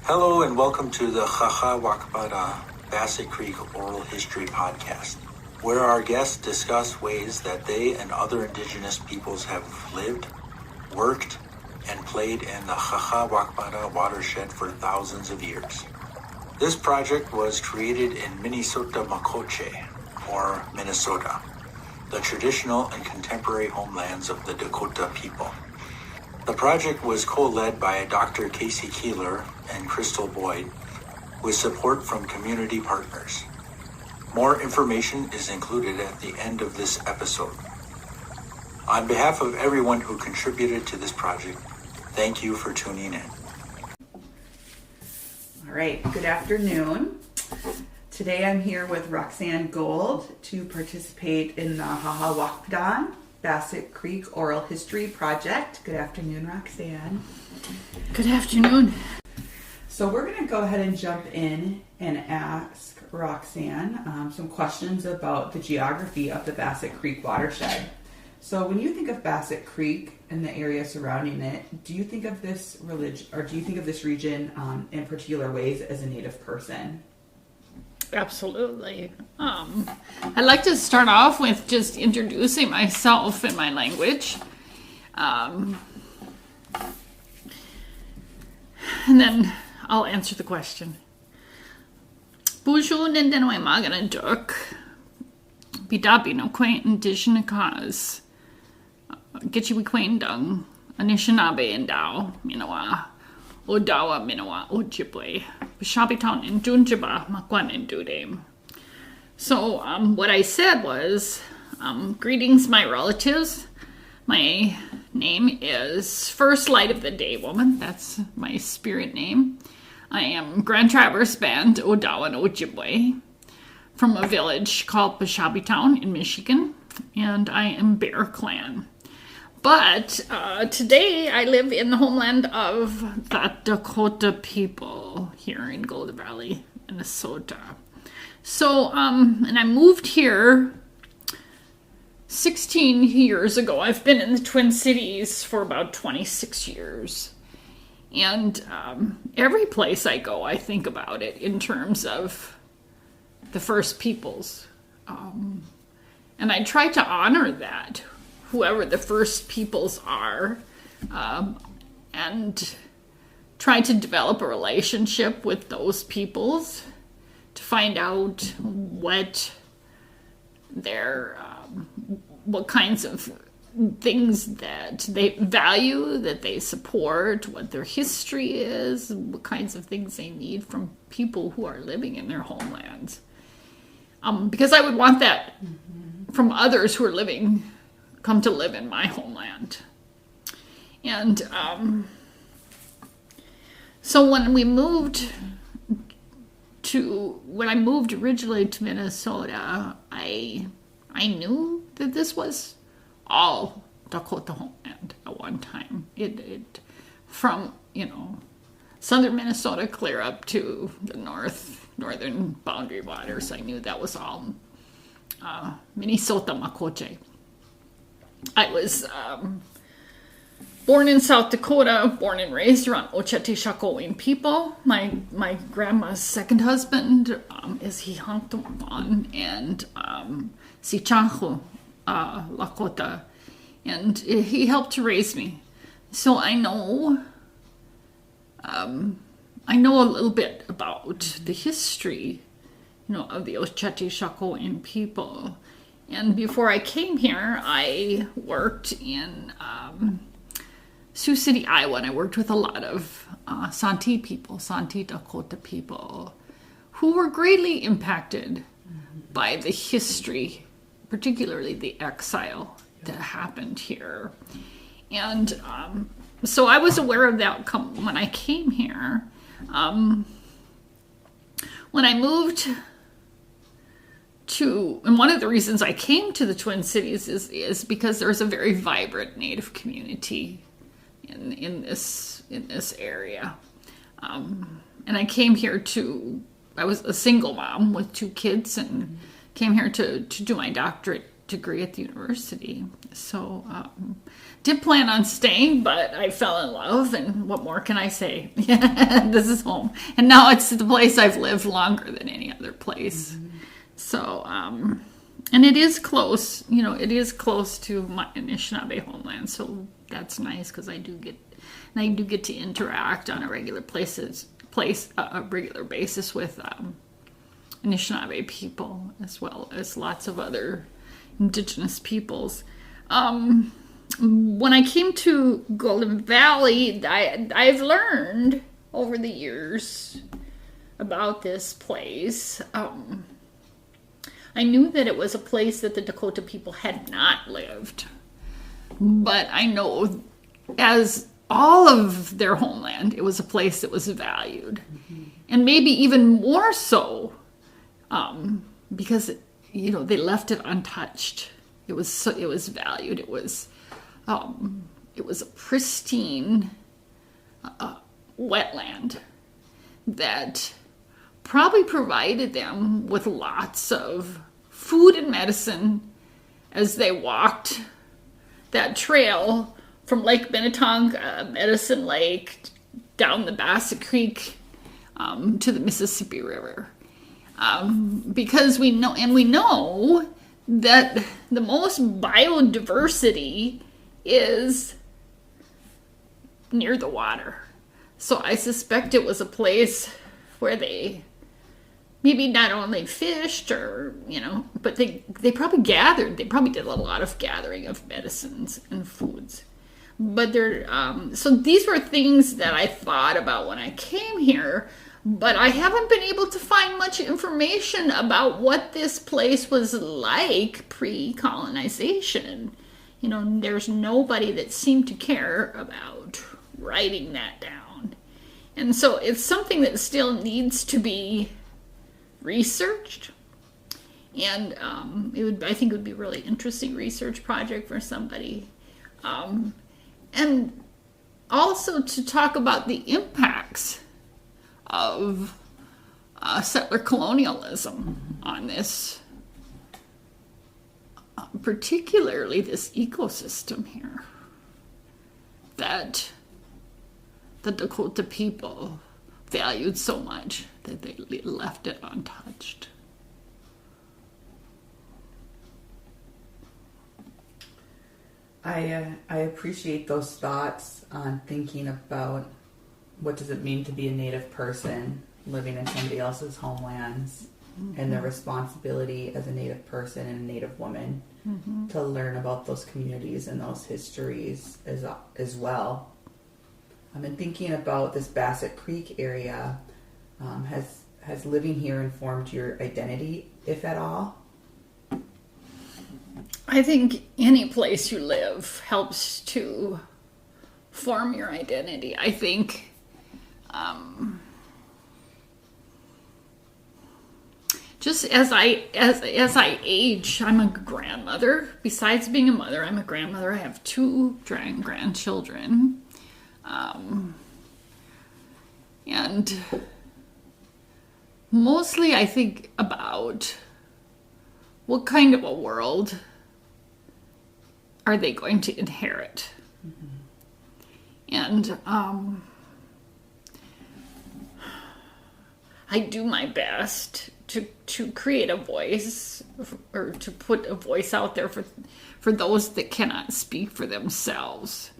Hello and welcome to the Wakpadan Bassett Creek Oral History Podcast, where our guests discuss ways that they and other indigenous peoples have lived, worked, and played in the Wakpadan watershed for thousands of years. This project was created in Minnesota Makoche, or Minnesota, the traditional and contemporary homelands of the Dakota people. The project was co-led by Dr. Casey Keeler and Crystal Boyd, with support from community partners. More information is included at the end of this episode. On behalf of everyone who contributed to this project, thank you for tuning in. All right, good afternoon. Today I'm here with Roxanne Gold to participate in the Wakpadan Bassett Creek Oral History Project. Good afternoon, Roxanne. Good afternoon. So we're going to go ahead and jump in and ask Roxanne some questions about the geography of the Bassett Creek watershed. So when you think of Bassett Creek and the area surrounding it, do you think of this region in particular ways as a Native person? Absolutely. I'd like to start off with just introducing myself in my language. And then I'll answer the question. Buju Nindenoi Magana Duk. Bidabi no quaint indigenous cause. Get you acquainted on Anishinaabe and Dow, Minowa. Odawa Minowa Ojibwe. Bishabitown in Dunjaba, Makwan and Dudame. So, what I said was, greetings, my relatives. My name is First Light of the Day Woman. That's my spirit name. I am Grand Traverse Band Odawa and Ojibwe from a village called Bishabitown in Michigan, and I am Bear Clan. But today I live in the homeland of the Dakota people here in Golden Valley, Minnesota. So, and I moved here 16 years ago. I've been in the Twin Cities for about 26 years. And every place I go, I think about it in terms of the First Peoples. And I try to honor that, whoever the First Peoples are, and try to develop a relationship with those peoples to find out what kinds of things that they value, that they support, what their history is, what kinds of things they need from people who are living in their homelands. Because I would want that from others who are come to live in my homeland. And so when I moved originally to Minnesota, I knew that this was all Dakota homeland at one time. It from, southern Minnesota clear up to the northern boundary waters. I knew that was all Minnesota Makoche. I was born in South Dakota, born and raised around Oceti people. My grandma's second husband is Hihantuan and Sichanhu Lakota, and he helped to raise me. So I know a little bit about the history, of the Oceti people. And before I came here, I worked in Sioux City, Iowa, and I worked with a lot of Santee Dakota people, who were greatly impacted by the history, particularly the exile that happened here. And so I was aware of that when I came here. When I moved and one of the reasons I came to the Twin Cities is because there's a very vibrant Native community in this area. And I came here I was a single mom with 2 kids and came here to do my doctorate degree at the university. So did plan on staying, but I fell in love, and what more can I say? This is home. And now it's the place I've lived longer than any other place. So, and it is close, it is close to my Anishinaabe homeland. So that's nice because I do get to interact on a regular basis with Anishinaabe people, as well as lots of other indigenous peoples. When I came to Golden Valley, I've learned over the years about this place. I knew that it was a place that the Dakota people had not lived, but I know as all of their homeland, it was a place that was valued, and maybe even more so because they left it untouched. It was valued. It was a pristine wetland that probably provided them with lots of food and medicine as they walked that trail from Lake Minnetonka, Medicine Lake, down the Bassett Creek to the Mississippi River. Because we know that the most biodiversity is near the water. So I suspect it was a place where they maybe not only fished but they probably gathered. They probably did a lot of gathering of medicines and foods. But so these were things that I thought about when I came here, but I haven't been able to find much information about what this place was like pre-colonization. There's nobody that seemed to care about writing that down. And so it's something that still needs to be researched. And I think it would be a really interesting research project for somebody. And also to talk about the impacts of settler colonialism on this, particularly this ecosystem here, that the Dakota people valued so much that they left it untouched. I appreciate those thoughts on thinking about what does it mean to be a Native person living in somebody else's homelands, and the responsibility as a Native person and a Native woman to learn about those communities and those histories as well. I've been thinking about this Bassett Creek area. Has living here informed your identity, if at all? I think any place you live helps to form your identity. I think just as I age, I'm a grandmother. Besides being a mother, I'm a grandmother. I have 2 grandchildren. And mostly I think about what kind of a world are they going to inherit? And I do my best to create a voice, or to put a voice out there for those that cannot speak for themselves,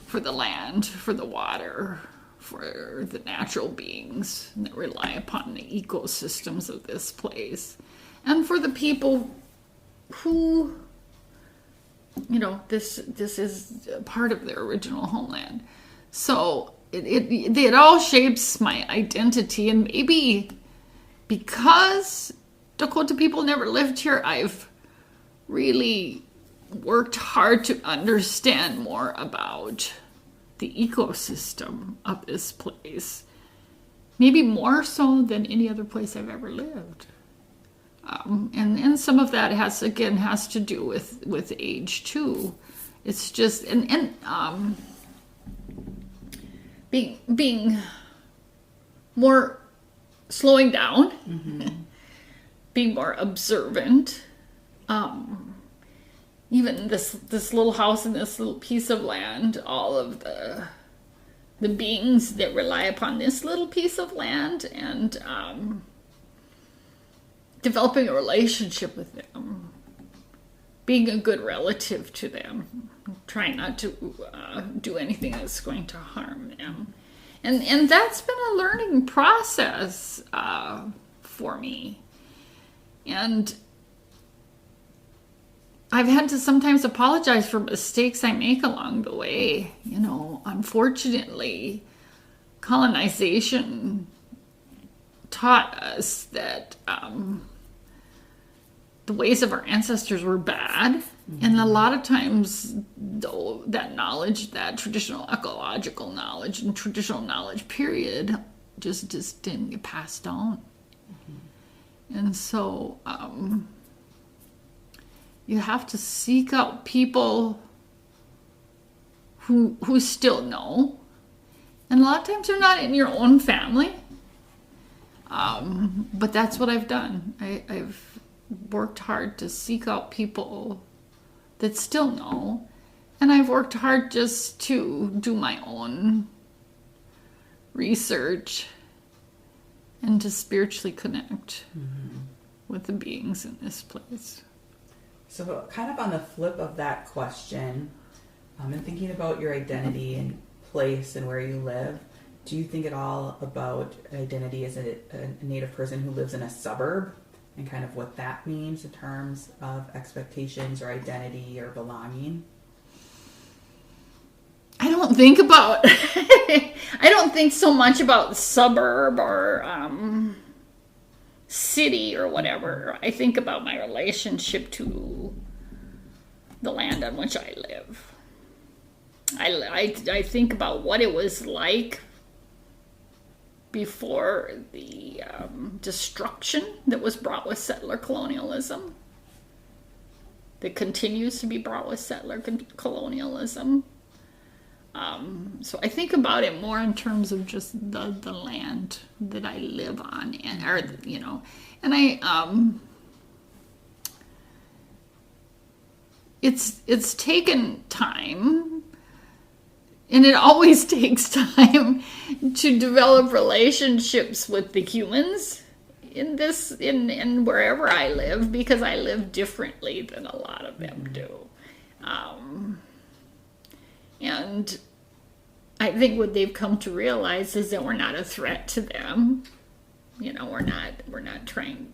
for the land, for the water, for the natural beings that rely upon the ecosystems of this place, and for the people who, this is part of their original homeland. So it all shapes my identity, and maybe because Dakota people never lived here, I've really worked hard to understand more about the ecosystem of this place. Maybe more so than any other place I've ever lived. And some of that has to do with age too. It's just being more slowing down, being more observant, even this little house and this little piece of land, all of the beings that rely upon this little piece of land, and developing a relationship with them, being a good relative to them, trying not to do anything that's going to harm them. And that's been a learning process for me. And I've had to sometimes apologize for mistakes I make along the way. You know, unfortunately, colonization taught us that the ways of our ancestors were bad. Mm-hmm. And a lot of times, though, that knowledge, that traditional ecological knowledge and traditional knowledge period just didn't get passed on. Mm-hmm. And so you have to seek out people who still know. And a lot of times they're not in your own family. But that's what I've done. I've worked hard to seek out people that still know. And I've worked hard just to do my own research and to spiritually connect with the beings in this place. So kind of on the flip of that question, and thinking about your identity and place and where you live, do you think at all about identity as a Native person who lives in a suburb and kind of what that means in terms of expectations or identity or belonging? I don't think about, I don't think so much about suburb or city or whatever. I think about my relationship to the land on which I live. I think about what it was like before the destruction that was brought with settler colonialism, that continues to be brought with settler colonialism. So I think about it more in terms of just the land that I live on, it's taken time, and it always takes time to develop relationships with the humans in wherever I live, because I live differently than a lot of them do. And I think what they've come to realize is that we're not a threat to them. You know, we're not trying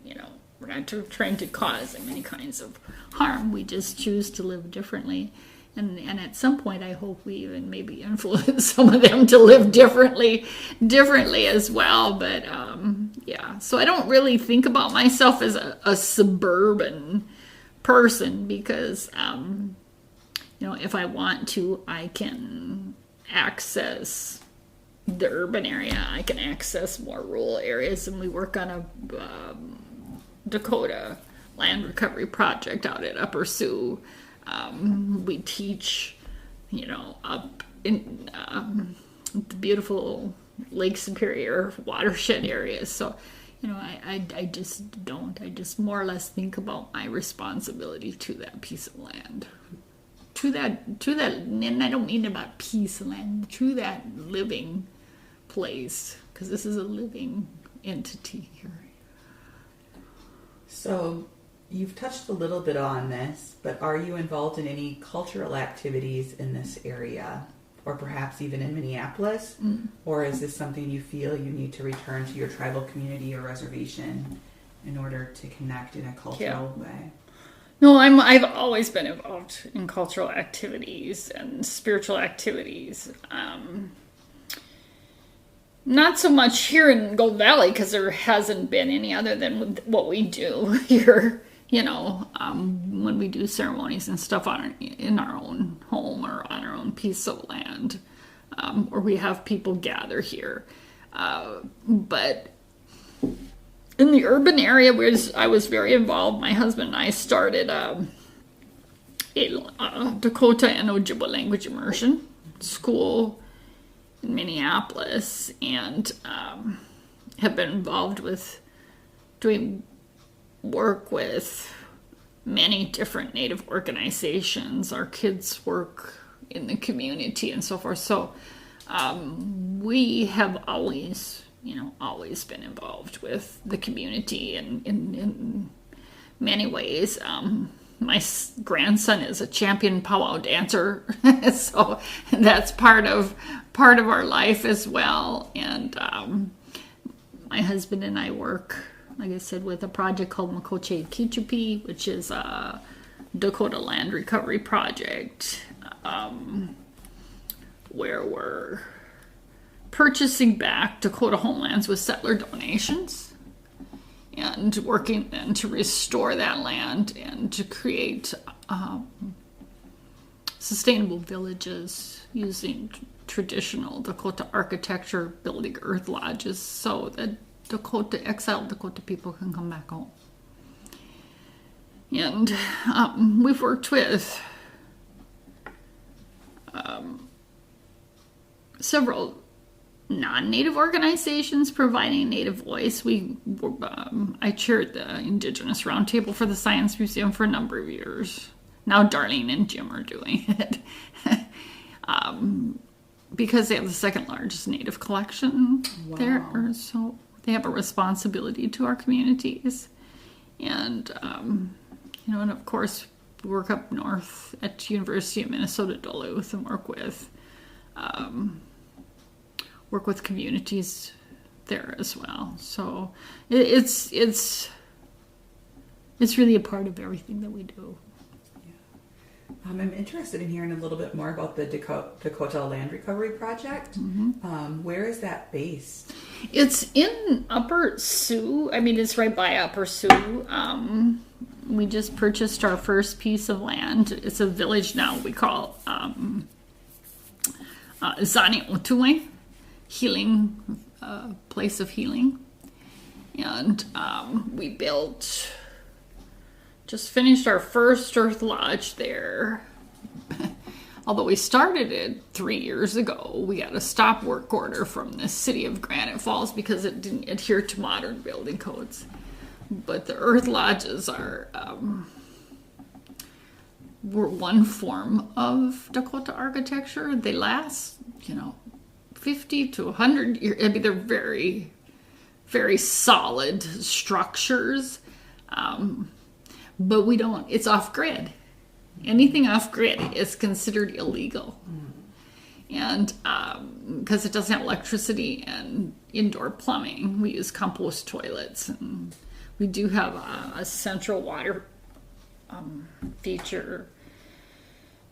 to cause them any kinds of harm. We just choose to live differently. And at some point, I hope we even maybe influence some of them to live differently as well. But yeah, so I don't really think about myself as a suburban person, because if I want to, I can access the urban area. I can access more rural areas, and we work on a Dakota land recovery project out at Upper Sioux. We teach, up in the beautiful Lake Superior watershed areas. So, I just more or less think about my responsibility to that piece of land. To that, and I don't mean about piece of land, to that living place, because this is a living entity here. So, you've touched a little bit on this, but are you involved in any cultural activities in this area, or perhaps even in Minneapolis? Or is this something you feel you need to return to your tribal community or reservation in order to connect in a cultural way? No, I've always been involved in cultural activities and spiritual activities. Not so much here in Gold Valley, because there hasn't been any other than what we do here. When we do ceremonies and stuff in our own home or on our own piece of land, or we have people gather here. But in the urban area, I was very involved. My husband and I started a Dakota and Ojibwa language immersion school in Minneapolis, and have been involved with doing work with many different Native organizations. Our kids work in the community and so forth. So we have always been involved with the community in many ways. My grandson is a champion powwow dancer, so that's part of our life as well. And my husband and I work, like I said, with a project called Makoche Kichupi, which is a Dakota land recovery project, where we're purchasing back Dakota homelands with settler donations and working then to restore that land and to create sustainable villages using traditional Dakota architecture, building earth lodges so that exiled Dakota people can come back home. And we've worked with several non-Native organizations providing Native voice. I chaired the Indigenous Roundtable for the Science Museum for a number of years. Now Darlene and Jim are doing it. Because they have the second largest Native collection there. So they have a responsibility to our communities. And, and of course, we work up north at University of Minnesota Duluth and work with communities there as well. So it's really a part of everything that we do. I'm interested in hearing a little bit more about the Dakota Land Recovery Project. Mm-hmm. Where is that based? It's in Upper Sioux. I mean, it's right by Upper Sioux. We just purchased our first piece of land. It's a village now we call Zani Otuwe, healing, place of healing. And we just finished our first Earth Lodge there. Although we started it 3 years ago, we got a stop work order from the city of Granite Falls because it didn't adhere to modern building codes. But the Earth Lodges were one form of Dakota architecture. They last, 50 to 100 years. I mean, they're very, very solid structures. But it's off-grid. Anything off-grid is considered illegal. And because it doesn't have electricity and indoor plumbing, we use compost toilets. And we do have a central water feature.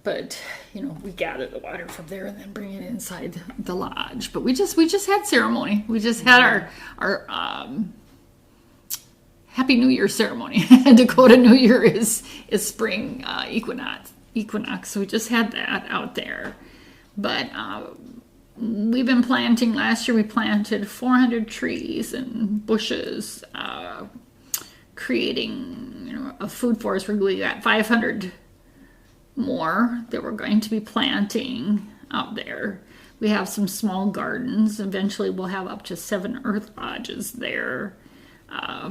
But, we gather the water from there and then bring it inside the lodge. But we just had ceremony. We just had our Happy New Year ceremony. Dakota New Year is spring equinox. So we just had that out there. But we've been planting. Last year we planted 400 trees and bushes, creating a food forest. We got 500 more that we're going to be planting out there. We have some small gardens. Eventually we'll have up to 7 earth lodges there.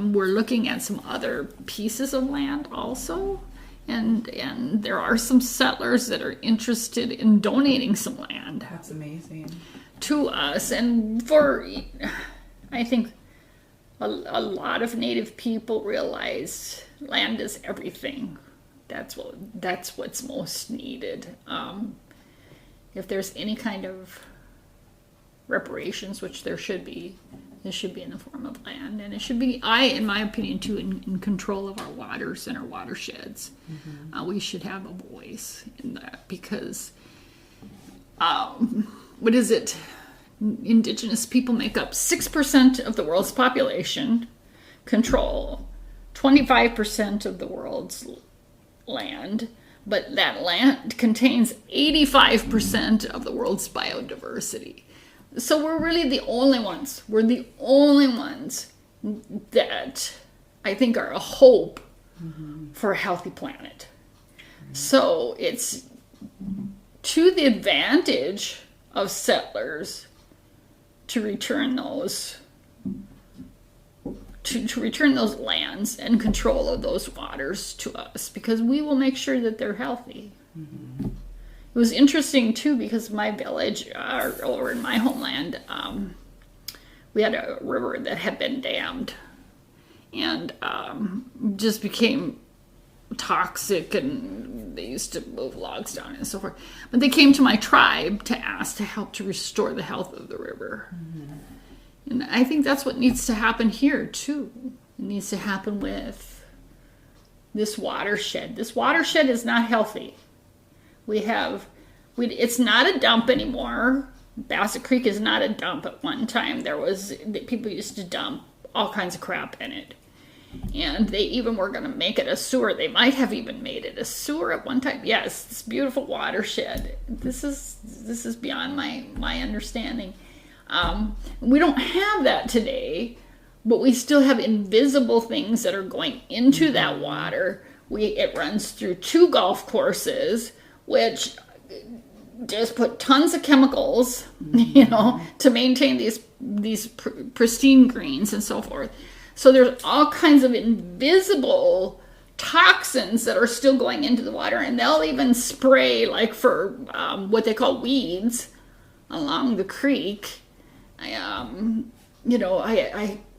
We're looking at some other pieces of land also, and there are some settlers that are interested in donating some land. That's amazing. To us, and I think a lot of Native people realize land is everything. That's what's most needed. If there's any kind of reparations, which there should be, it should be in the form of land, and it should be, in my opinion, too, in control of our waters and our watersheds. Mm-hmm. We should have a voice in that because, what is it? Indigenous people make up 6% of the world's population, control 25% of the world's land, but that land contains 85% of the world's biodiversity. So we're really the only ones. We're the only ones that I think are a hope for a healthy planet. So it's to the advantage of settlers to return those to return those lands and control of those waters to us, because we will make sure that they're healthy. Mm-hmm. It was interesting too, because my village, over in my homeland, we had a river that had been dammed and just became toxic, and they used to move logs down and so forth. But they came to my tribe to ask to help to restore the health of the river. Mm-hmm. And I think that's what needs to happen here too. It needs to happen with this watershed. This watershed is not healthy. It's not a dump anymore. Bassett Creek is not a dump. At one time, people used to dump all kinds of crap in it. And they even were going to make it a sewer. They might have even made it a sewer at one time. Yes, this beautiful watershed. This is beyond my understanding. We don't have that today, but we still have invisible things that are going into that water. It runs through 2 golf courses, which just put tons of chemicals, to maintain these pristine greens and so forth. So there's all kinds of invisible toxins that are still going into the water, and they'll even spray like for what they call weeds along the creek. I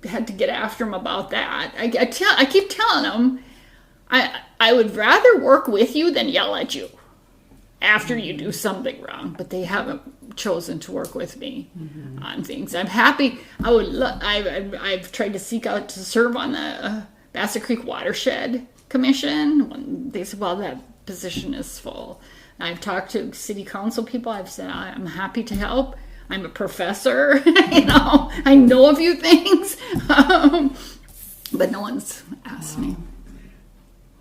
had to get after them about that. I keep telling them, I would rather work with you than yell at you after you do something wrong, but they haven't chosen to work with me on things. I'm happy. I've tried to seek out to serve on the Bassett Creek Watershed Commission. When they said, well, that position is full. I've talked to city council people. I've said, I'm happy to help. I'm a professor. I know a few things, but no one's asked me.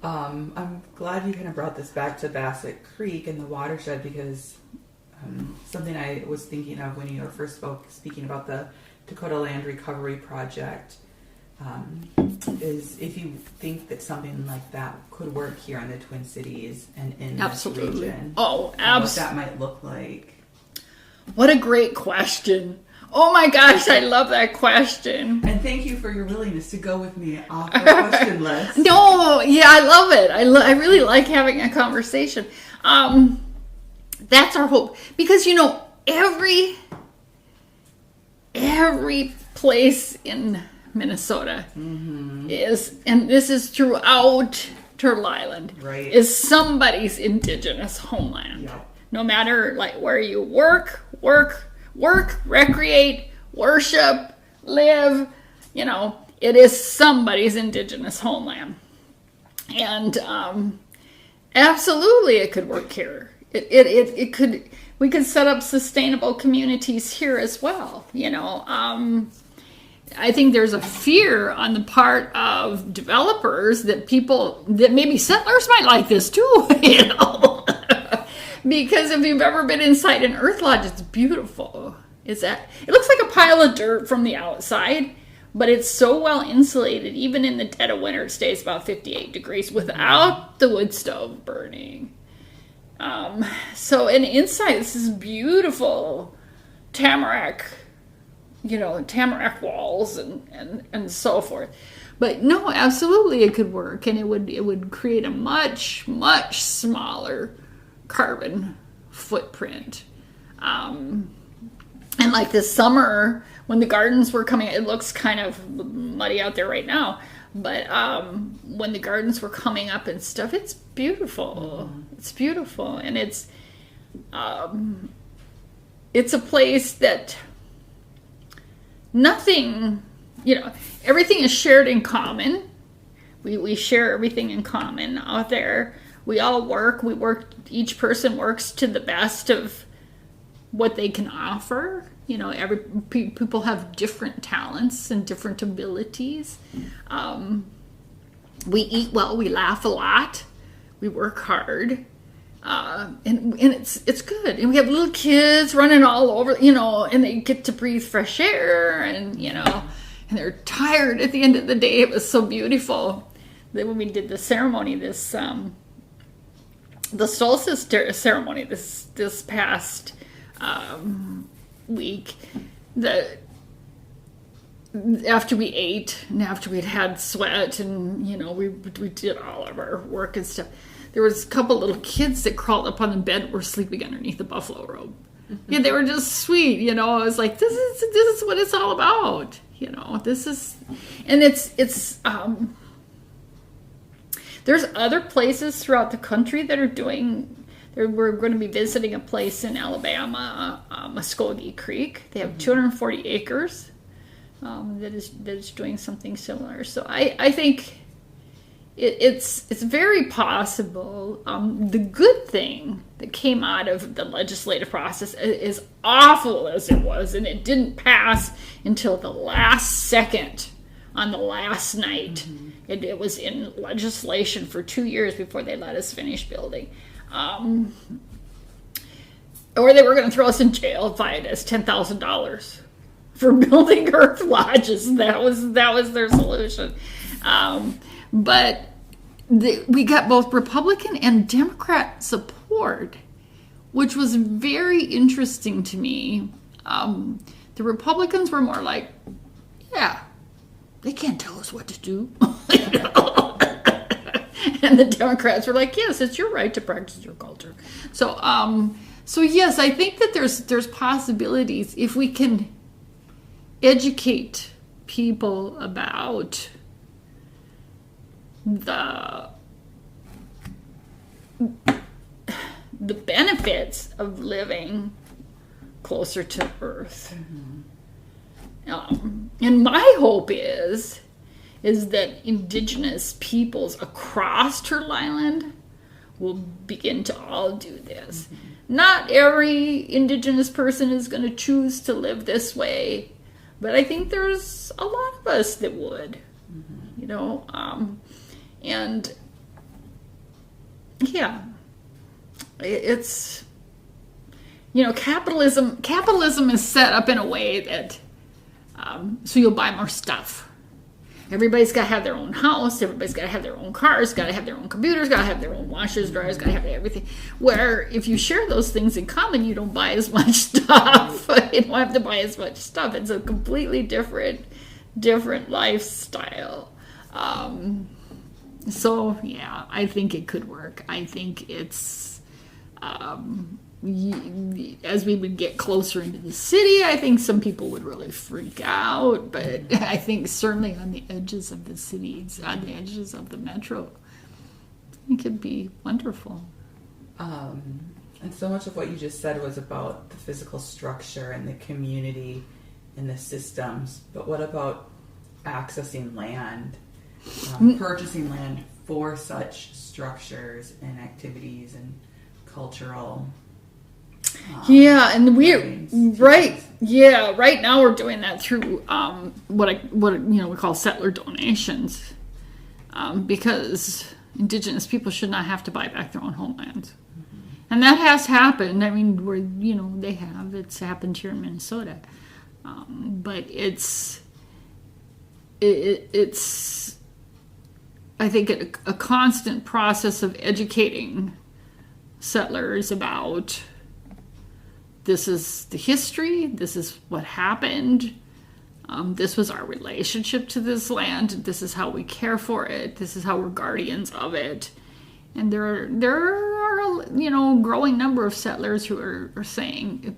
I'm glad you kind of brought this back to Bassett Creek and the watershed, because something I was thinking of when you were first speaking about the Dakota Land Recovery Project is if you think that something like that could work here in the Twin Cities and in this region. Oh, absolutely. What that might look like. What a great question. Oh my gosh, I love that question. And thank you for your willingness to go with me off the question list. No, yeah, I love it. I really like having a conversation. That's our hope. Because, every place in Minnesota is, and this is throughout Turtle Island, right, is somebody's indigenous homeland. Yep. No matter where you work, recreate, worship, live, it is somebody's indigenous homeland. And absolutely it could work here. It could. We could set up sustainable communities here as well. I think there's a fear on the part of developers that maybe settlers might like this too, Because if you've ever been inside an earth lodge, it's beautiful. It looks like a pile of dirt from the outside, but it's so well insulated. Even in the dead of winter, it stays about 58 degrees without the wood stove burning. And inside, this is beautiful tamarack walls and so forth. But no, absolutely it could work, and it would create a much, much smaller carbon footprint. And like this summer, when the gardens were coming, it looks kind of muddy out there right now, but when the gardens were coming up and stuff, it's beautiful. It's beautiful, and it's a place that nothing, everything is shared in common. We share everything in common out there. We all work. Each person works to the best of what they can offer. People have different talents and different abilities. We eat well. We laugh a lot. We work hard. And it's good. And we have little kids running all over, and they get to breathe fresh air, and they're tired at the end of the day. It was so beautiful. Then when we did the ceremony, the solstice ceremony this past week, after we ate and after we'd had sweat and, we did all of our work and stuff, there was a couple little kids that crawled up on the bed and were sleeping underneath the buffalo robe. Yeah, they were just sweet, I was like, this is what it's all about, this is, and it's there's other places throughout the country that are doing, we're going to be visiting a place in Alabama, Muskogee Creek. They have 240 acres that is doing something similar. So I think it's very possible. The good thing that came out of the legislative process, as awful as it was, and it didn't pass until the last second on the last night. It was in legislation for 2 years before they let us finish building. Or they were going to throw us in jail, fine us $10,000 for building earth lodges. That was their solution. But we got both Republican and Democrat support, which was very interesting to me. The Republicans were more like, yeah, they can't tell us what to do. And the Democrats were like, yes, it's your right to practice your culture. So yes, I think that there's possibilities if we can educate people about the benefits of living closer to Earth. And my hope is that indigenous peoples across Turtle Island will begin to all do this. Not every indigenous person is going to choose to live this way, but I think there's a lot of us that would, and yeah, it's, capitalism is set up in a way that, so you'll buy more stuff. Everybody's got to have their own house. Everybody's got to have their own cars, got to have their own computers, got to have their own washers, dryers, got to have everything. Where if you share those things in common, you don't buy as much stuff. You don't have to buy as much stuff. It's a completely different lifestyle. So, yeah, I think it could work. I think it's... as we would get closer into the city, I think some people would really freak out, but I think certainly on the edges of the cities, on the edges of the metro, it could be wonderful. And so much of what you just said was about the physical structure and the community and the systems, but what about accessing land, purchasing land for such structures and activities and cultural... right now we're doing that through what we call settler donations, because indigenous people should not have to buy back their own homelands, and that has happened. I mean, it's happened here in Minnesota, but it's I think a constant process of educating settlers about. This is the history. This is what happened. This was our relationship to this land. This is how we care for it. This is how we're guardians of it. And there are a growing number of settlers who are saying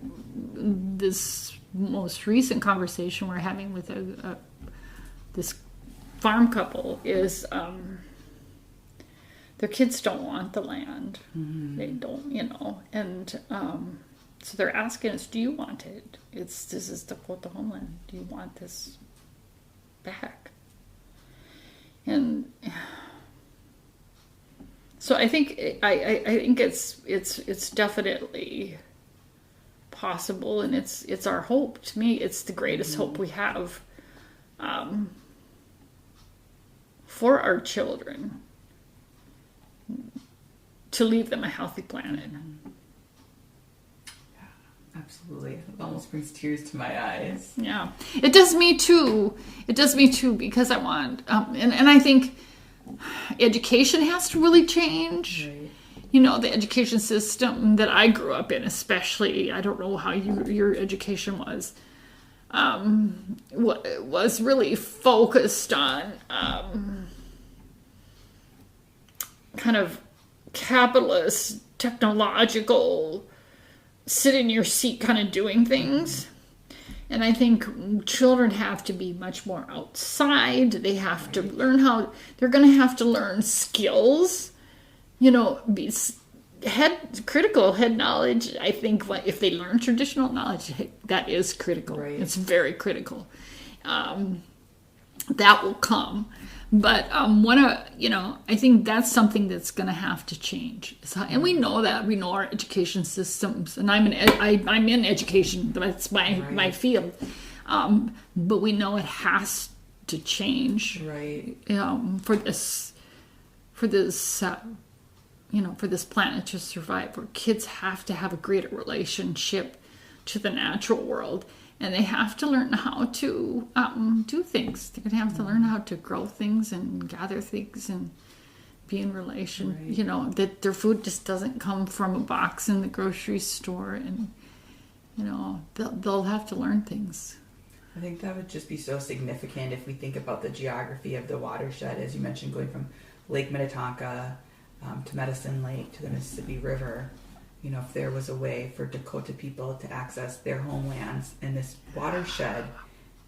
this most recent conversation we're having with this farm couple is their kids don't want the land. They don't, and. So they're asking us, do you want it? This is the homeland. Do you want this back? And so I think it's definitely possible, and it's our hope. To me, it's the greatest hope we have for our children to leave them a healthy planet. Absolutely. It almost brings tears to my eyes. Yeah. It does me too. Because I want, and I think education has to really change. Right. The education system that I grew up in, especially, I don't know how your education was was really focused on kind of capitalist, technological, sit in your seat kind of doing things. And I think children have to be much more outside. They have to learn they're going to have to learn skills, critical head knowledge. I think if they learn traditional knowledge, that is critical. Right. It's very critical. That will come. But I think that's something that's going to have to change. And we know that. We know our education systems. And I'm in education. That's my field. But we know it has to change. Right. For this planet to survive, where kids have to have a greater relationship to the natural world. And they have to learn how to do things. They're going to have to learn how to grow things and gather things and be in relation. Right. That their food just doesn't come from a box in the grocery store. And, they'll have to learn things. I think that would just be so significant if we think about the geography of the watershed, as you mentioned, going from Lake Minnetonka to Medicine Lake to the Mississippi River. If there was a way for Dakota people to access their homelands in this watershed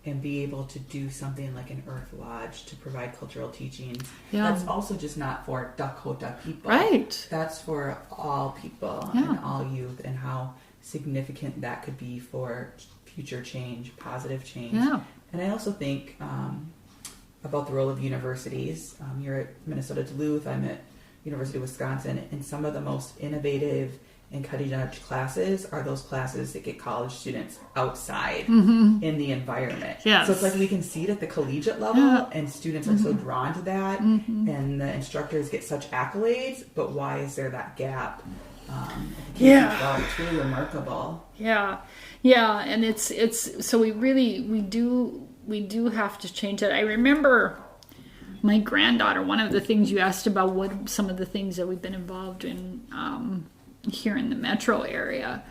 and be able to do something like an Earth Lodge to provide cultural teachings, that's also just not for Dakota people. Right. That's for all people and all youth, and how significant that could be for future change, positive change. Yeah. And I also think about the role of universities. You're at Minnesota Duluth, I'm at University of Wisconsin, and some of the most innovative and cutting edge classes are those classes that get college students outside in the environment. Yes. So it's like we can see it at the collegiate level, and students are so drawn to that, and the instructors get such accolades, but why is there that gap? It's really remarkable. Yeah, and it's so we do have to change it. I remember my granddaughter, one of the things you asked about, what some of the things that we've been involved in here in the metro area.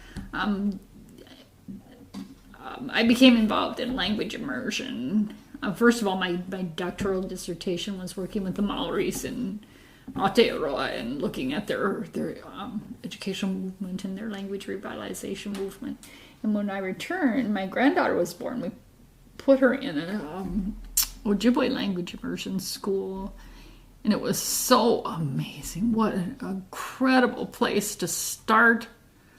I became involved in language immersion. First of all, my doctoral dissertation was working with the Maoris in Aotearoa and looking at their educational movement and their language revitalization movement. And when I returned, my granddaughter was born. We put her in an Ojibwe language immersion school. And it was so amazing. What an incredible place to start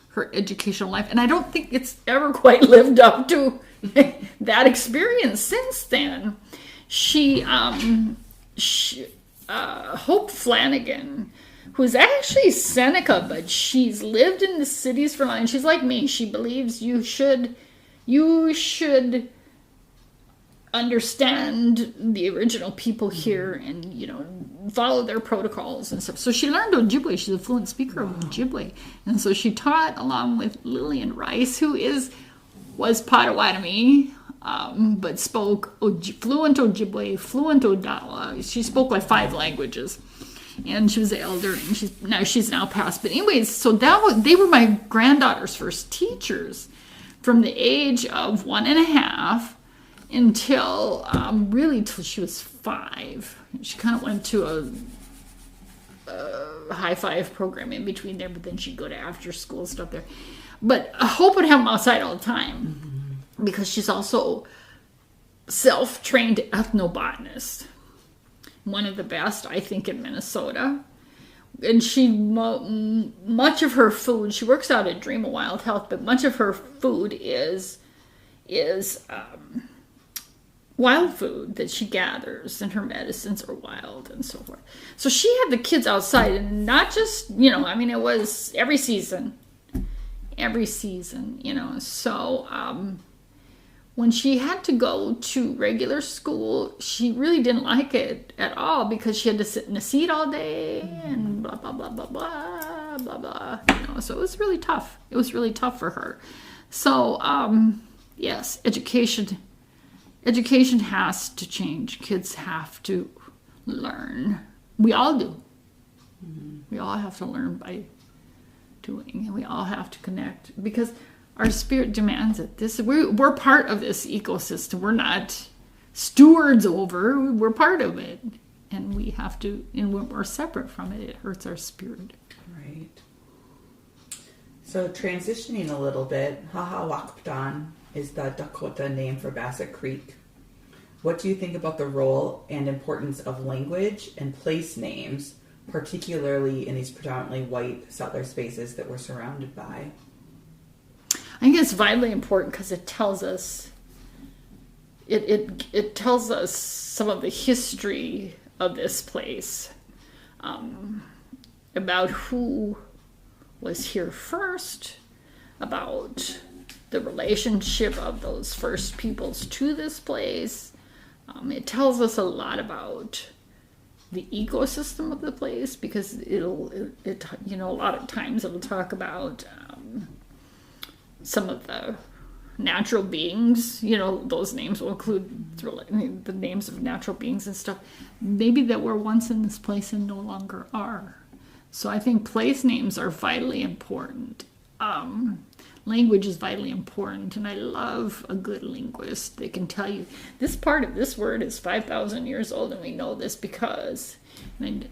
her educational life. And I don't think it's ever quite lived up to that experience since then. Hope Flanagan, who's actually Seneca, but she's lived in the cities for long. And she's like me. She believes you should understand the original people here and, follow their protocols and stuff. So she learned Ojibwe. She's a fluent speaker of Ojibwe. And so she taught along with Lillian Rice, who was Potawatomi, but spoke fluent Ojibwe, fluent Odawa. She spoke like 5 languages. And she was the elder, and she's now passed. But anyways, so they were my granddaughter's first teachers from the age of 1.5 until she was 5. She kind of went to a high five program in between there, but then she'd go to after school stuff there. But Hope would have them outside all the time because she's also self-trained ethnobotanist, one of the best, I think, in Minnesota. And she much of her food, she works out at Dream of Wild Health, but much of her food is wild food that she gathers, and her medicines are wild and so forth. So she had the kids outside, and not just, it was every season, So when she had to go to regular school, she really didn't like it at all because she had to sit in a seat all day and blah, blah, blah, blah, blah, blah, blah. So it was really tough. It was really tough for her. So, yes, education has to change. Kids have to learn. We all do. We all have to learn by doing, and we all have to connect because our spirit demands it. We're part of this ecosystem. We're not stewards over. We're part of it. And we have to, and when we're separate from it, it hurts our spirit. Right. So transitioning a little bit, Wakpadan is the Dakota name for Bassett Creek. What do you think about the role and importance of language and place names, particularly in these predominantly white settler spaces that we're surrounded by? I think it's vitally important because it tells us, it tells us some of the history of this place, about who was here first, about the relationship of those first peoples to this place. It tells us a lot about the ecosystem of the place, because a lot of times it'll talk about some of the natural beings. Those names will include the names of natural beings and stuff, maybe that were once in this place and no longer are. So I think place names are vitally important. Language is vitally important, and I love a good linguist. They can tell you this part of this word is 5,000 years old, and we know this because. And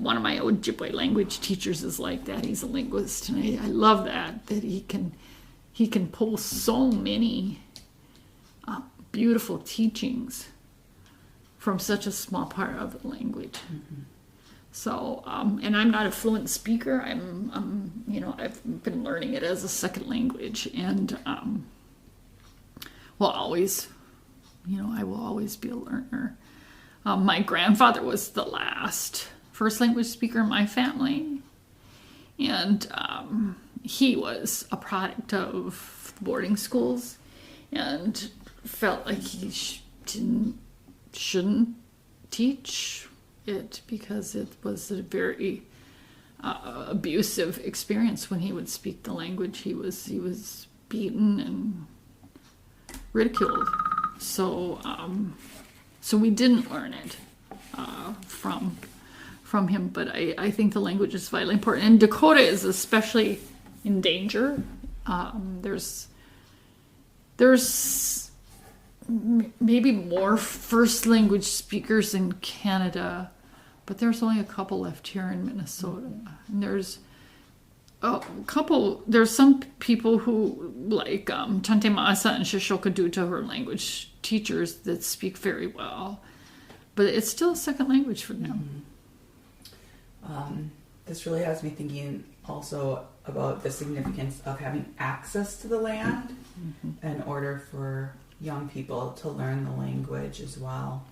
one of my Ojibwe language teachers is like that. He's a linguist, and I love that he can pull so many beautiful teachings from such a small part of the language. Mm-hmm. So, and I'm not a fluent speaker. I've been learning it as a second language, and I will always be a learner. My grandfather was the last first language speaker in my family, and he was a product of boarding schools, and felt like he shouldn't teach it because it was a very abusive experience when he would speak the language. He was beaten and ridiculed. So we didn't learn it from him. But I think the language is vitally important. And Dakota is especially in danger. There's maybe more first language speakers in Canada, but there's only a couple left here in Minnesota. And there's some people who, like Tante Masa and Shishokadutta, who are language teachers that speak very well, but it's still a second language for them. Mm-hmm. This really has me thinking also about the significance of having access to the land in order for young people to learn the language as well.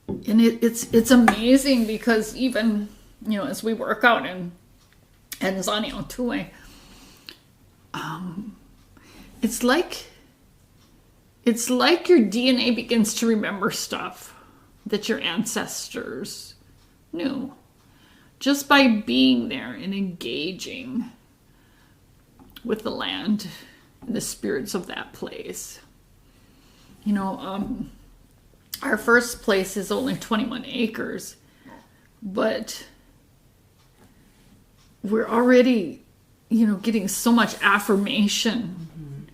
And it's amazing because even, as we work out in Zanio it's like your DNA begins to remember stuff that your ancestors knew just by being there and engaging with the land and the spirits of that place. Our first place is only 21 acres, but we're already, getting so much affirmation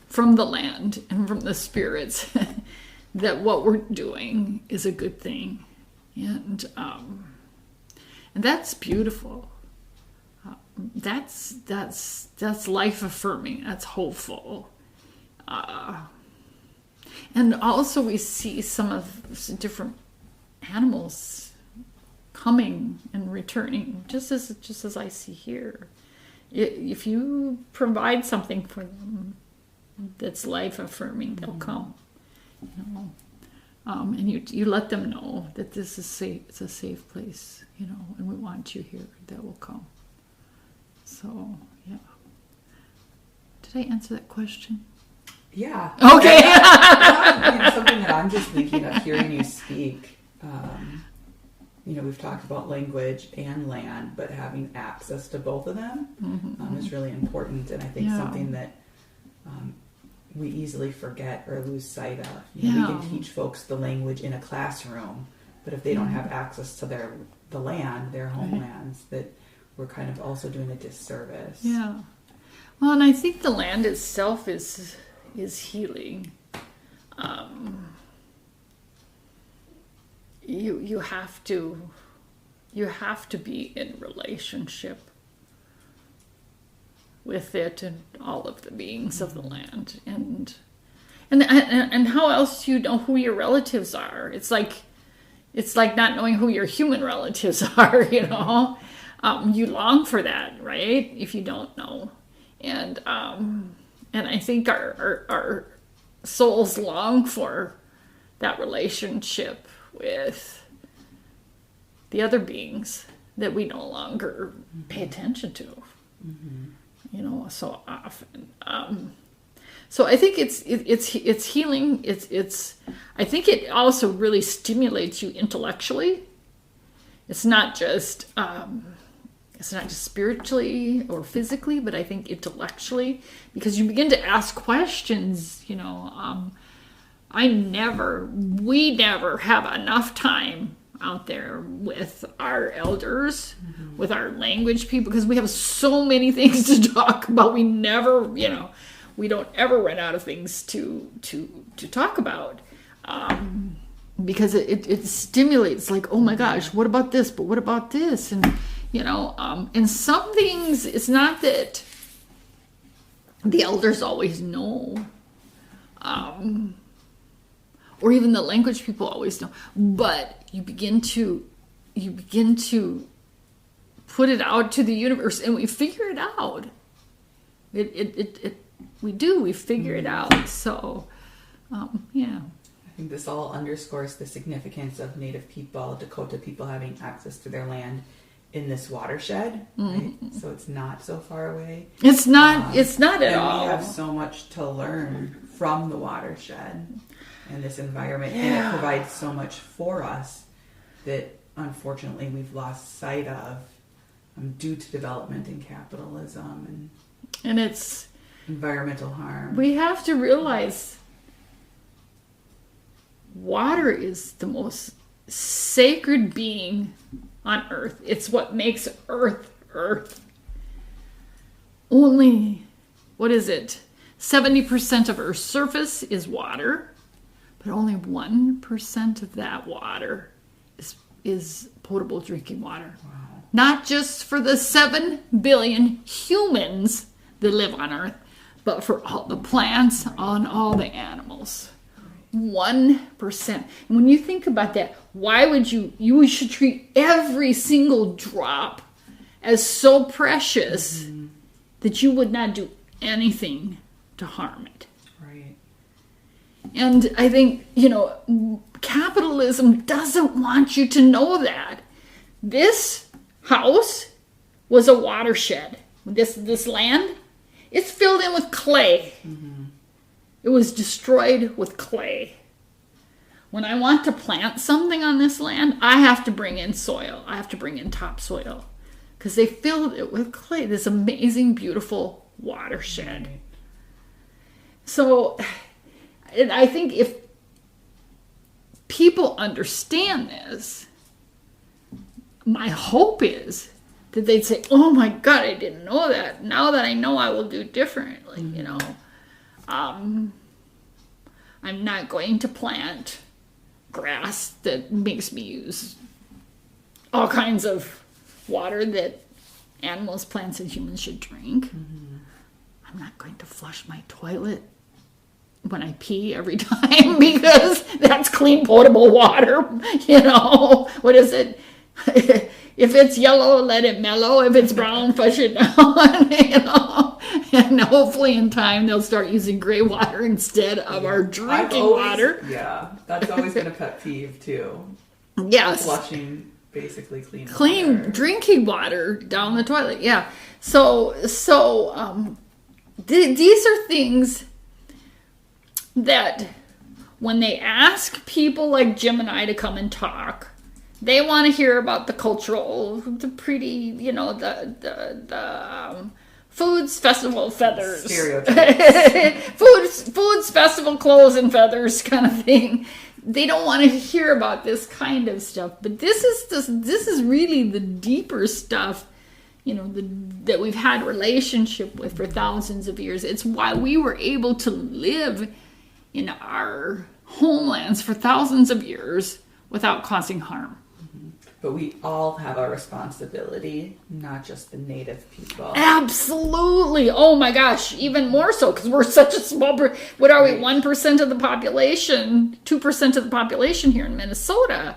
from the land and from the spirits that what we're doing is a good thing. And that's beautiful. That's life affirming. That's hopeful. And also we see some of the different animals coming and returning, just as I see here. If you provide something for them that's life affirming, they'll come. And you let them know that this is safe. It's a safe place, and we want you here. That will come. So yeah. Did I answer that question? Yeah. Okay. Something that I'm just thinking of hearing you speak. We've talked about language and land, but having access to both of them is really important, and I think something that we easily forget or lose sight of. We can teach folks the language in a classroom, but if they don't have access to the land, their homelands, that we're kind of also doing a disservice. Yeah. Well, and I think the land itself is healing. you have to be in relationship with it and all of the beings of the land, and how else do you know who your relatives are? It's like not knowing who your human relatives are. You long for that, right? If you don't know, and I think our souls long for that relationship with the other beings that we no longer pay attention to, so often. So I think it's healing. I think it also really stimulates you intellectually. It's not just spiritually or physically, but I think intellectually, because you begin to ask questions. We never have enough time out there with our elders, with our language people, because we have so many things to talk about. We never, we don't ever run out of things to talk about, because it stimulates, like, oh my gosh, what about this? But what about this? And and some things, it's not that the elders always know, or even the language people always know, but you begin to put it out to the universe, and we figure it out. We figure it out. So, yeah. I think this all underscores the significance of Native people, Dakota people, having access to their land in this watershed. Right? So it's not so far away. It's not. It's not at all. We have so much to learn from the watershed and this environment, and it provides so much for us that unfortunately we've lost sight of due to development and capitalism and it's environmental harm. We have to realize water is the most sacred being on earth. It's what makes earth earth. Only, 70% of Earth's surface is water, but only 1% of that water is potable drinking water. Wow. Not just for the 7 billion humans that live on Earth, but for all the plants and all the animals. 1%. And when you think about that, why would you should treat every single drop as so precious that you would not do anything to harm it. Right. And I think, capitalism doesn't want you to know that. This house was a watershed. This land, it's filled in with clay. Mm-hmm. It was destroyed with clay. When I want to plant something on this land, I have to bring in soil. I have to bring in topsoil. Because they filled it with clay. This amazing, beautiful watershed. Right. So, I think if people understand this, my hope is that they'd say, oh my God, I didn't know that. Now that I know, I will do differently, I'm not going to plant grass that makes me use all kinds of water that animals, plants, and humans should drink. Mm-hmm. I'm not going to flush my toilet when I pee every time because that's clean, potable water. What is it? If it's yellow, let it mellow. If it's brown, flush it down. And hopefully in time they'll start using gray water instead of our drinking water. Yeah, that's always been a pet peeve too. Yes. Flushing basically clean water. Drinking water down the toilet. Yeah. So these are things that when they ask people like Jim and I to come and talk, they want to hear about the cultural, the pretty, the foods, festival, feathers. Stereotypes. foods, festival, clothes, and feathers kind of thing. They don't want to hear about this kind of stuff. But this is really the deeper stuff, that we've had a relationship with for thousands of years. It's why we were able to live in our homelands for thousands of years without causing harm. But we all have a responsibility, not just the native people. Absolutely. Oh my gosh, even more so because we're such a small. What are we? 1% of the population, 2% of the population here in Minnesota.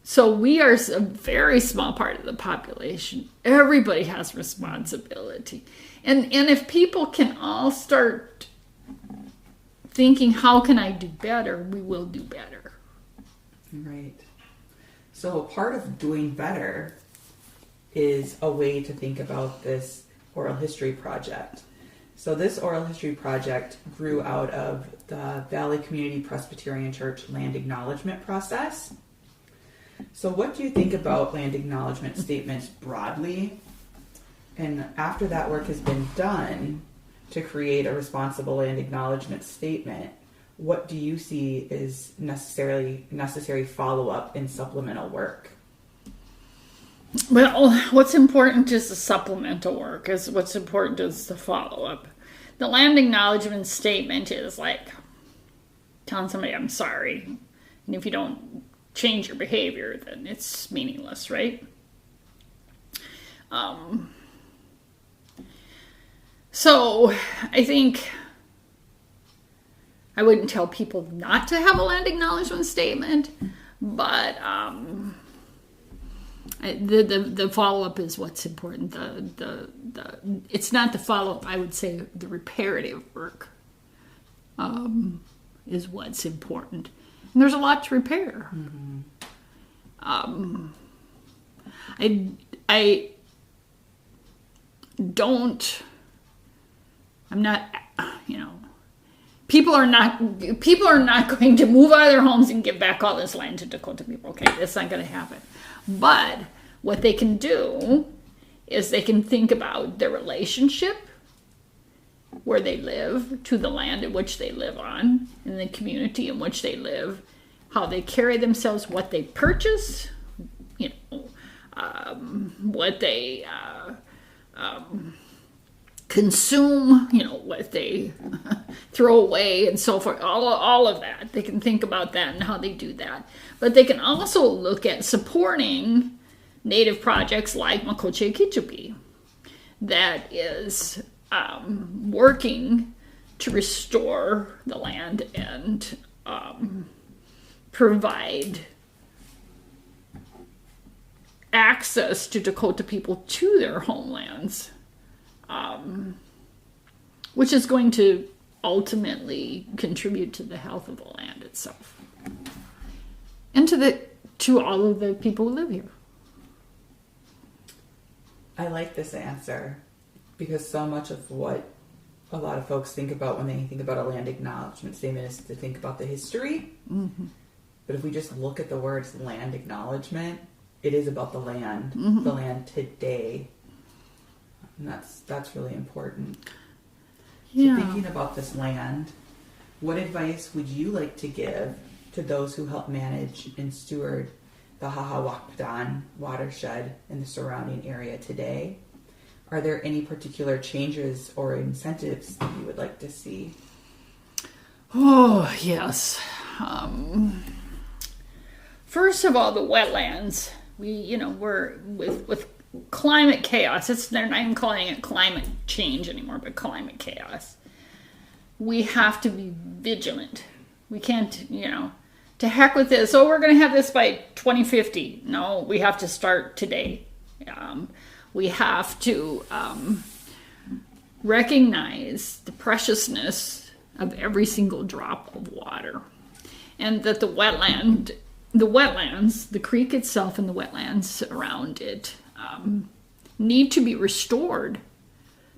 So we are a very small part of the population. Everybody has responsibility, and if people can all start thinking, "How can I do better?" we will do better. Right. So part of doing better is a way to think about this oral history project. So this oral history project grew out of the Valley Community Presbyterian Church land acknowledgement process. So what do you think about land acknowledgement statements broadly? And after that work has been done to create a responsible land acknowledgement statement, what do you see is necessary follow-up and supplemental work? Well, what's important is the supplemental work. What's important is the follow-up. The land acknowledgement statement is like telling somebody, I'm sorry. And if you don't change your behavior, then it's meaningless, right? So I think I wouldn't tell people not to have a land acknowledgement statement, but the follow-up is what's important. It's not the follow-up. I would say the reparative work is what's important. And there's a lot to repair. Mm-hmm. People are not going to move out of their homes and give back all this land to Dakota people. Okay, that's not going to happen. But what they can do is they can think about their relationship where they live to the land in which they live on, in the community in which they live, how they carry themselves, what they purchase, what they consume, what they throw away and so forth, all of that. They can think about that and how they do that. But they can also look at supporting Native projects like Makoche Kichupi that is working to restore the land and provide access to Dakota people to their homelands, which is going to ultimately contribute to the health of the land itself and to all of the people who live here. I like this answer because so much of what a lot of folks think about when they think about a land acknowledgement statement is to think about the history. Mm-hmm. But if we just look at the words land acknowledgement, it is about the land, mm-hmm. the land today. And that's really important. Yeah. So thinking about this land, what advice would you like to give to those who help manage and steward the Wakpadan watershed in the surrounding area today? Are there any particular changes or incentives that you would like to see? Oh, yes. First of all, the wetlands. We're with climate chaos. They're not even calling it climate change anymore, but climate chaos. We have to be vigilant. We can't, to heck with this. Oh, we're going to have this by 2050. No, we have to start today. We have to recognize the preciousness of every single drop of water, and that the wetlands, the creek itself and the wetlands around it need to be restored.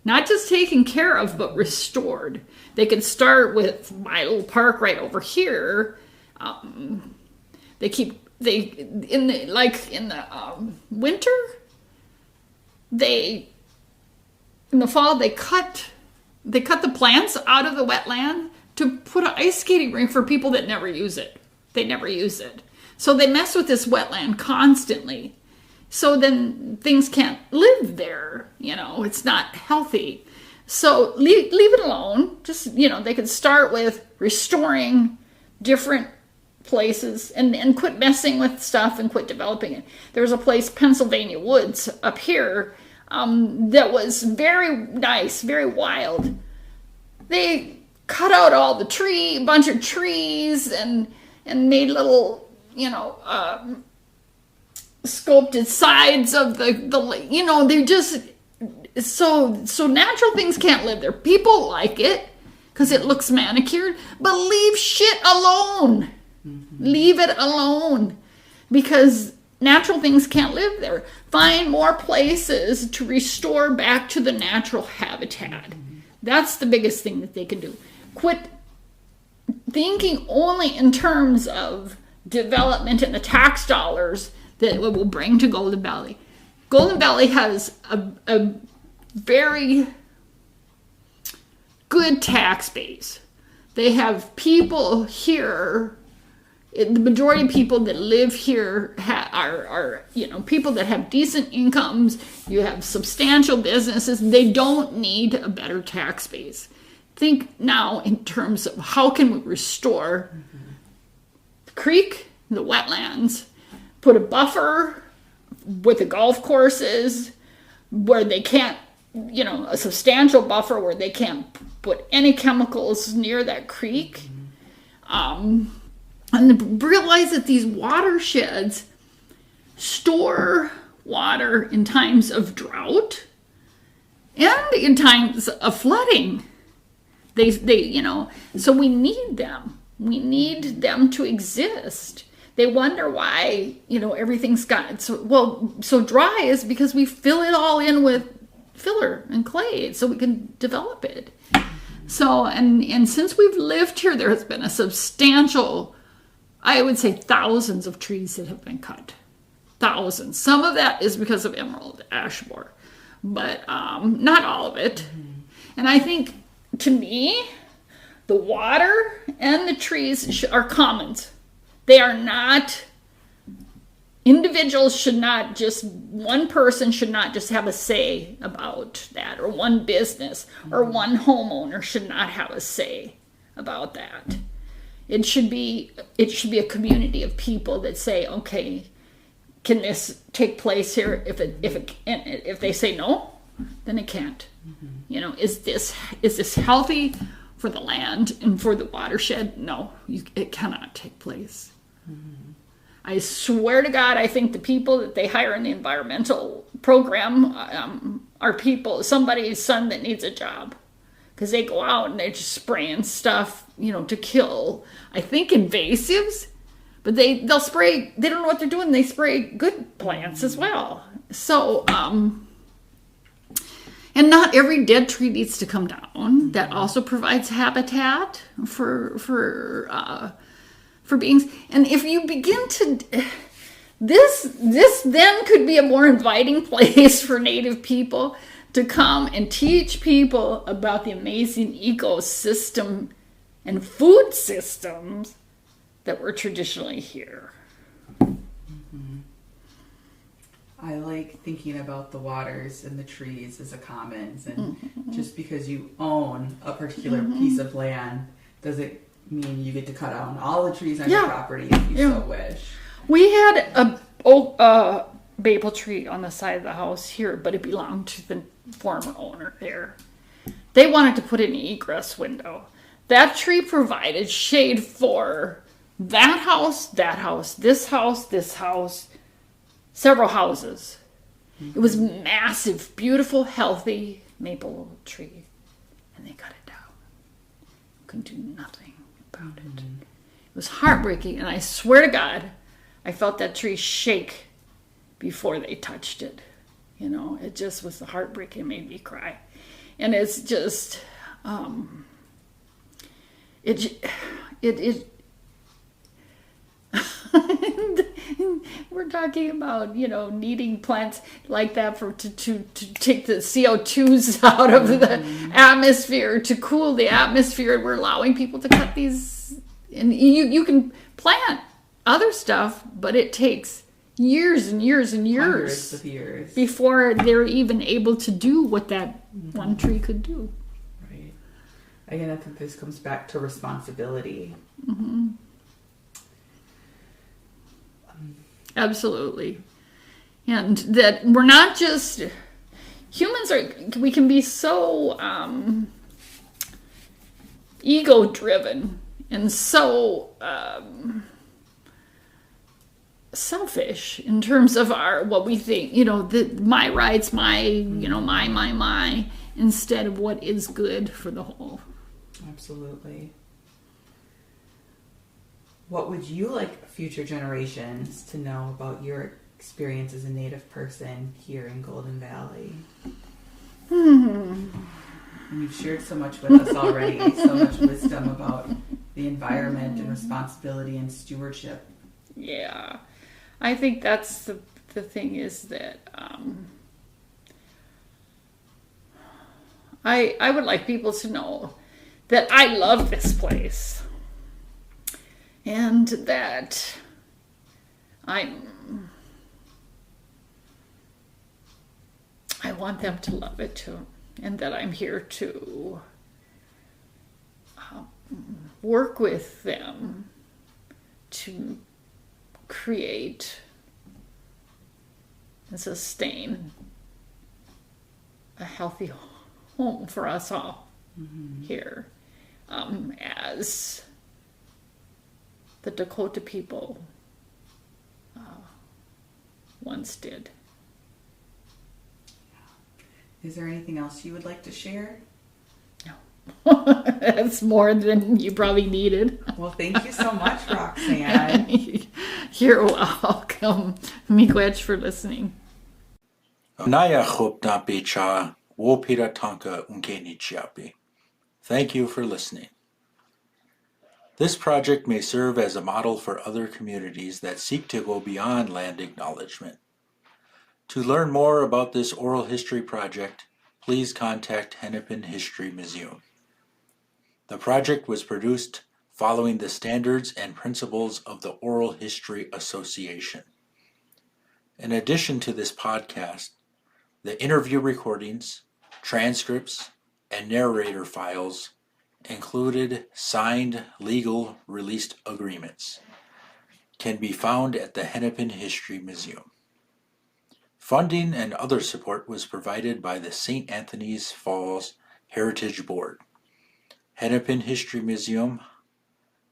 Not just taken care of, but restored. They could start with my little park right over here. In the winter, in the fall they cut the plants out of the wetland to put an ice skating rink for people that never use it. They never use it. So they mess with this wetland constantly. So then things can't live there. It's not healthy. So leave it alone. Just, they could start with restoring different places and quit messing with stuff and quit developing it. There's a place, Pennsylvania Woods, up here, that was very nice, very wild. They cut out all the bunch of trees and made little, sculpted sides of the they're just so natural things can't live there. People like it because it looks manicured, but leave shit alone. Leave it alone, because natural things can't live there. Find more places to restore back to the natural habitat. That's the biggest thing that they can do. Quit thinking only in terms of development and the tax dollars that it will bring to Golden Valley. Golden Valley has a very good tax base. They have people here. The majority of people that live here are people that have decent incomes. You have substantial businesses. They don't need a better tax base. Think now in terms of how can we restore the creek, the wetlands, put a buffer with the golf courses where they can't, a substantial buffer where they can't put any chemicals near that creek. And realize that these watersheds store water in times of drought and in times of flooding. They so we need them. We need them to exist. They wonder why, everything's got so dry is because we fill it all in with filler and clay so we can develop it. So, and since we've lived here, there has been a substantial, I would say thousands of trees that have been cut. Thousands. Some of that is because of emerald ash borer, but not all of it. And I think, to me, the water and the trees are commons. They are not, individuals should not just, one person should not just have a say about that, or one business or one homeowner should not have a say about that. It should be a community of people that say, okay, can this take place here? If they say no, then it can't. Is this healthy for the land and for the watershed? No, it cannot take place. I swear to God, I think the people that they hire in the environmental program are somebody's son that needs a job. Because they go out and they're just spraying stuff, to kill, I think, invasives. But they'll spray, they don't know what they're doing. They spray good plants as well. So, and not every dead tree needs to come down. That also provides habitat for beings. And if you begin to, this then could be a more inviting place for Native people to come and teach people about the amazing ecosystem and food systems that were traditionally here. I like thinking about the waters and the trees as a commons, and just because you own a particular piece of land doesn't mean you get to cut down all the trees on your property if you so wish. We had a maple tree on the side of the house here, but it belonged to the former owner there. They wanted to put in an egress window. That tree provided shade for that house, this house, several houses. It was massive, beautiful, healthy maple tree. And they cut it down. Couldn't do nothing about it. It was heartbreaking, and I swear to God, I felt that tree shake before they touched it. It just was heartbreaking. It made me cry. And it's just, we're talking about, needing plants like that to take the CO2s out of the atmosphere, to cool the atmosphere. We're allowing people to cut these, and you can plant other stuff, but it takes years and years and years, hundreds of years, before they're even able to do what that one tree could do. Right. Again, I think this comes back to responsibility. absolutely. And that we're not just humans we can be so ego driven and so selfish in terms of what we think, my rights, my, instead of what is good for the whole. Absolutely. What would you like future generations to know about your experience as a Native person here in Golden Valley? And you've shared so much with us already, so much wisdom about the environment and responsibility and stewardship. Yeah, I think that's the thing is that I would like people to know that I love this place and that I want them to love it too, and that I'm here to work with them to create and sustain a healthy home for us all here, as the Dakota people once did. Is there anything else you would like to share? No. That's more than you probably needed. Well, thank you so much, Roxanne. You're welcome. Miigwech for listening. Naya chop na becha wopira tanka unkeni chiapi. Thank you for listening. This project may serve as a model for other communities that seek to go beyond land acknowledgement. To learn more about this oral history project, please contact Hennepin History Museum. The project was produced following the standards and principles of the Oral History Association. In addition to this podcast, the interview recordings, transcripts, and narrator files included signed legal released agreements can be found at the Hennepin History Museum. Funding and other support was provided by the St. Anthony's Falls Heritage Board, Hennepin History Museum,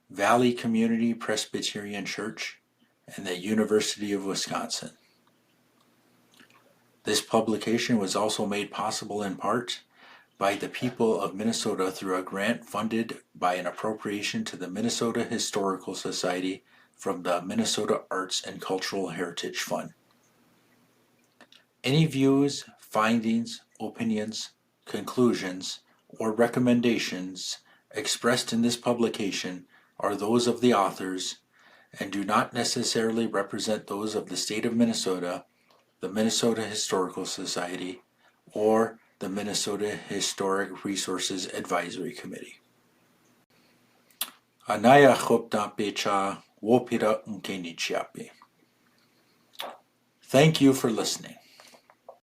Valley Community Presbyterian Church, and the University of Wisconsin. This publication was also made possible in part by the people of Minnesota through a grant funded by an appropriation to the Minnesota Historical Society from the Minnesota Arts and Cultural Heritage Fund. Any views, findings, opinions, conclusions, or recommendations expressed in this publication are those of the authors and do not necessarily represent those of the state of Minnesota, the Minnesota Historical Society, or the Minnesota Historic Resources Advisory Committee. Anaya chopta pecha wopira unkeni chiapi. Thank you for listening.